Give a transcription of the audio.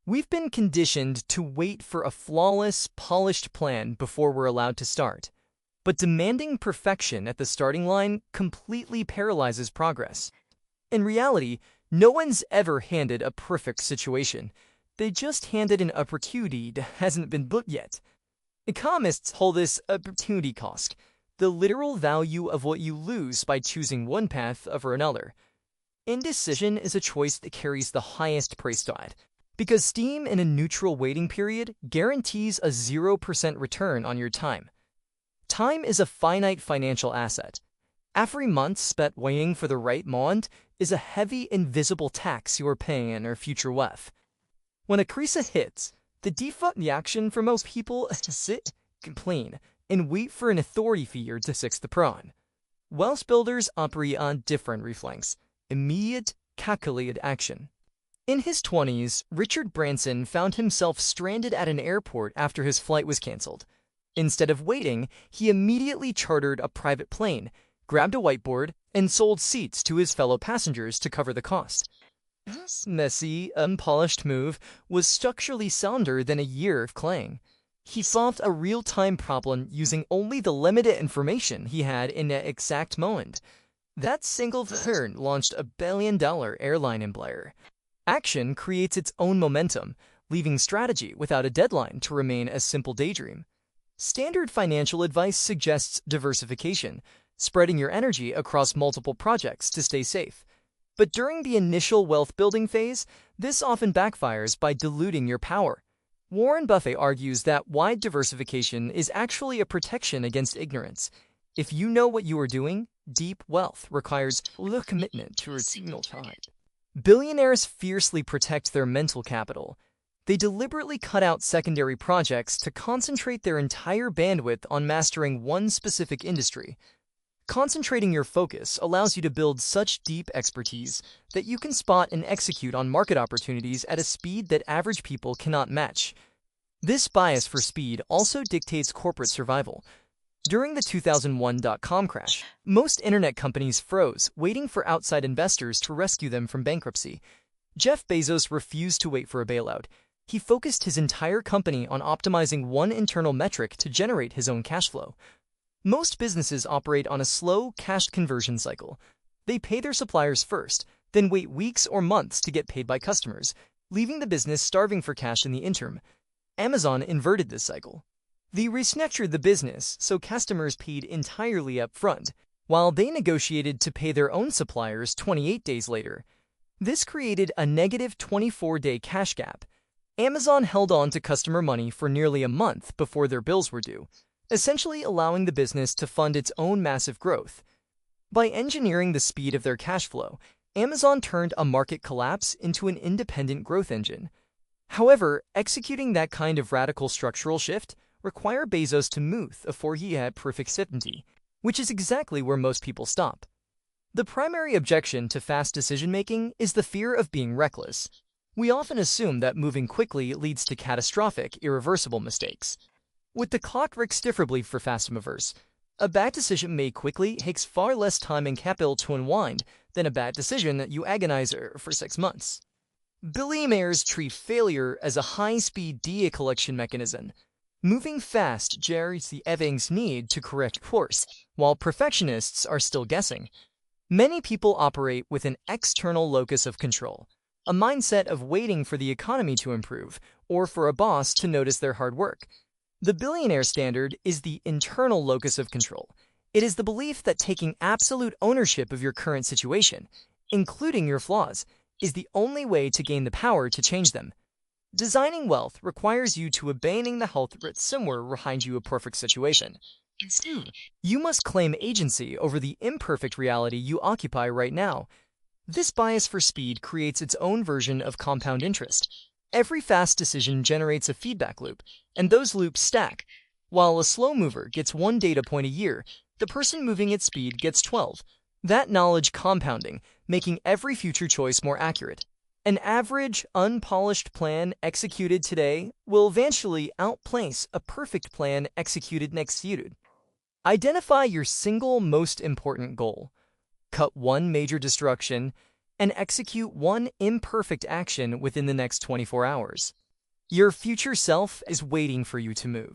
We've been conditioned to wait for a flawless, polished plan before we're allowed to start. But demanding perfection at the starting line completely paralyzes progress. In reality, no one's ever handed a perfect situation. They just handed an opportunity that hasn't been booked yet. Economists call this opportunity cost, the literal value of what you lose by choosing one path over another. Indecision is a choice that carries the highest price tag, because steam in a neutral waiting period guarantees a 0% return on your time. Time is a finite financial asset. Every month spent waiting for the right moment is a heavy, invisible tax you are paying on your future wealth. When a crisis hits, the default reaction for most people is to sit, complain, and wait for an authority figure to fix the problem. Wealth builders operate on different reflex, immediate, calculated action. In his 20s, Richard Branson found himself stranded at an airport after his flight was canceled. Instead of waiting, he immediately chartered a private plane, grabbed a whiteboard, and sold seats to his fellow passengers to cover the cost. This messy, unpolished move was structurally sounder than a year of clang. He solved a real-time problem using only the limited information he had in that exact moment. That single turn launched a billion-dollar airline empire. Action creates its own momentum, leaving strategy without a deadline to remain a simple daydream. Standard financial advice suggests diversification, spreading your energy across multiple projects to stay safe. But during the initial wealth-building phase, this often backfires by diluting your power. Warren Buffett argues that wide diversification is actually a protection against ignorance. If you know what you are doing, deep wealth requires little commitment to a single time. Billionaires fiercely protect their mental capital. They deliberately cut out secondary projects to concentrate their entire bandwidth on mastering one specific industry. Concentrating your focus allows you to build such deep expertise that you can spot and execute on market opportunities at a speed that average people cannot match. This bias for speed also dictates corporate survival. During the 2001 dot-com crash, most internet companies froze, waiting for outside investors to rescue them from bankruptcy. Jeff Bezos refused to wait for a bailout. He focused his entire company on optimizing one internal metric to generate his own cash flow. Most businesses operate on a slow cash conversion cycle. They pay their suppliers first, then wait weeks or months to get paid by customers, leaving the business starving for cash in the interim. Amazon inverted this cycle. They restructured the business so customers paid entirely up front, while they negotiated to pay their own suppliers 28 days later. This created a negative 24-day cash gap. Amazon held on to customer money for nearly a month before their bills were due, essentially allowing the business to fund its own massive growth. By engineering the speed of their cash flow, Amazon turned a market collapse into an independent growth engine. However, executing that kind of radical structural shift required Bezos to move before he had perfect certainty, which is exactly where most people stop. The primary objection to fast decision-making is the fear of being reckless. We often assume that moving quickly leads to catastrophic, irreversible mistakes. With the clock works differently for fast movers. A bad decision made quickly takes far less time and capital to unwind than a bad decision that you agonize for 6 months. Billionaires treat failure as a high-speed data collection mechanism. Moving fast generates the evidence needed to correct course, while perfectionists are still guessing. Many people operate with an external locus of control, a mindset of waiting for the economy to improve or for a boss to notice their hard work. The billionaire standard is the internal locus of control. It is the belief that taking absolute ownership of your current situation, including your flaws, is the only way to gain the power to change them. Designing wealth requires you to abandon the health that's somewhere behind you a perfect situation. Instead, you must claim agency over the imperfect reality you occupy right now. This bias for speed creates its own version of compound interest. Every fast decision generates a feedback loop, and those loops stack. While a slow mover gets 1 data point a year, the person moving at speed gets 12. That knowledge compounding, making every future choice more accurate. An average, unpolished plan executed today will eventually outplace a perfect plan executed next year. Identify your single most important goal. Cut one major distraction, and execute one imperfect action within the next 24 hours. Your future self is waiting for you to move.